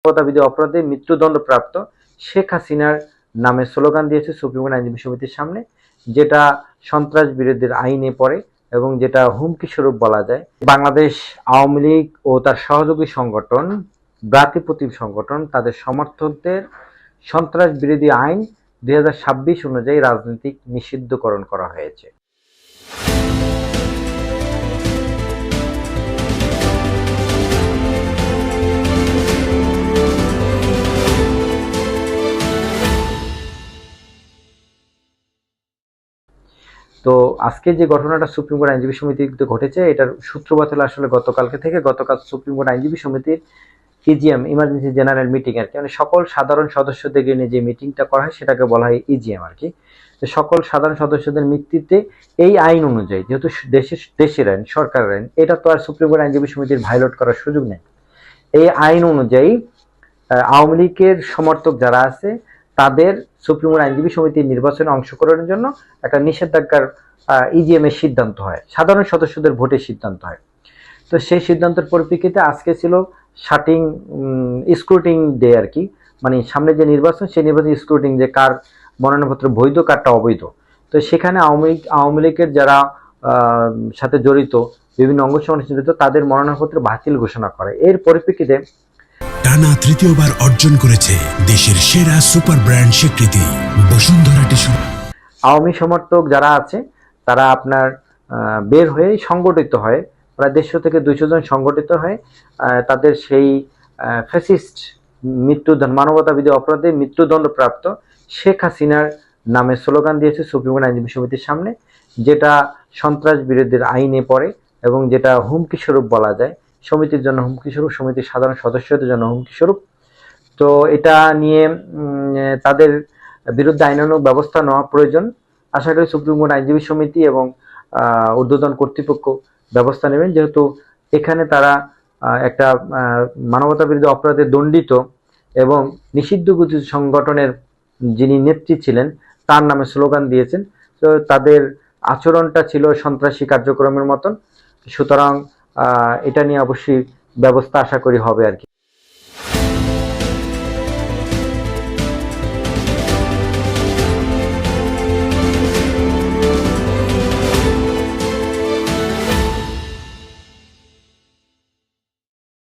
মানবতাবিরোধী অপরাধে মৃত্যুদণ্ডপ্রাপ্ত শেখ হাসিনার নামে স্লোগান দিয়েছে সুপ্রিম কোর্ট আইনজীবী সমিতির সামনে, যেটা সন্ত্রাস বিরোধীর আইনে পড়ে এবং যেটা হুমকি স্বরূপ বলা যায়। বাংলাদেশ আওয়ামী লীগ ও তার সহযোগী সংগঠন ব্রাতিপ্রতিম সংগঠন তাদের সমর্থকদের সন্ত্রাস বিরোধী আইন 2026 অনুযায়ী রাজনৈতিক নিষিদ্ধকরণ করা হয়েছে। তো আজকে যে ঘটনাটা সুপ্রিম কোর্ট আইনজীবী সমিতিতে ঘটেছে, এটার সূত্রপাত হলো আসলে গতকাল সুপ্রিম কোর্ট আইনজীবী সমিতির ইজিএম ইমার্জেন্সি জেনারেল মিটিং আর কি, মানে সকল সাধারণ সদস্যদেরকে নিয়ে যে মিটিংটা করা হয় সেটাকে বলা হয় ইজিএম আর কি। তো সকল সাধারণ সদস্যদের ভিত্তিতে এই আইন অনুযায়ী, যেহেতু দেশের আইন, সরকারের আইন, এটা তো আর সুপ্রিম কোর্ট আইনজীবী সমিতির ভায়োলেট করার সুযোগ নেই। এই আইন অনুযায়ী আওয়ামী লীগের সমর্থক যারা আছে তাদের সুপ্রিম কোর্ট আইনজীবী সমিতির নির্বাচনে অংশগ্রহণের জন্য একটা নিষেধাজ্ঞার ইজিএম এর সিদ্ধান্ত হয়, সাধারণ সদস্যদের ভোটের সিদ্ধান্ত হয়। তো সেই সিদ্ধান্তের পরিপ্রেক্ষিতে আজকে ছিল স্ক্রুটিং ডে আর কি, মানে সামনে যে নির্বাচন, সেই নির্বাচন স্ক্রুটিং, যে কার মনোনয়নপত্র বৈধ কারটা অবৈধ। তো সেখানে আওয়ামী লীগের যারা সাথে জড়িত, বিভিন্ন অঙ্গ সংগঠন জড়িত, তাদের মনোনয়নপত্র বাতিল ঘোষণা করে। এর পরিপ্রেক্ষিতে টানা তৃতীয়বার অর্জন করেছে দেশের সেরা সুপার ব্র্যান্ড স্বীকৃতি বসুন্ধরা টিস্যু। আওয়ামী সমর্থক যারা আছে তারা আপনার বের হয়ে সংগঠিত হয়, প্রায় 150 থেকে 200 জন সংগঠিত হয়, তাদের সেই ফ্যাসিস্ট মানবতাবিরোধী অপরাধে মৃত্যুদণ্ডপ্রাপ্ত শেখ হাসিনার নামে স্লোগান দিয়েছে সুপ্রিম কোর্ট আইনজীবী সমিতির সামনে, যেটা সন্ত্রাস বিরোধীর আইনে পড়ে এবং যেটা হুমকি স্বরূপ বলা যায়, সমিতির জন্য হুমকি স্বরূপ, সমিতির সাধারণ সদস্যদের জন্য হুমকি স্বরূপ। তো এটা নিয়ে তাদের বিরুদ্ধে আইনানুগ ব্যবস্থা নেওয়া প্রয়োজন। আশা করি সুপ্রিম কোর্ট আইনজীবী সমিতি এবং ঊর্ধ্বতন কর্তৃপক্ষ ব্যবস্থা নেবেন, যেহেতু এখানে তারা একটা মানবতা বিরোধী অপরাধে দণ্ডিত এবং নিষিদ্ধ ঘোষিত সংগঠনের যিনি নেত্রী ছিলেন তার নামে স্লোগান দিয়েছেন। তো তাদের আচরণটা ছিল সন্ত্রাসী কার্যক্রমের মতন। সুতরাং এটা নিয়ে অবশ্যই ব্যবস্থা আশা করি হবে আর কি।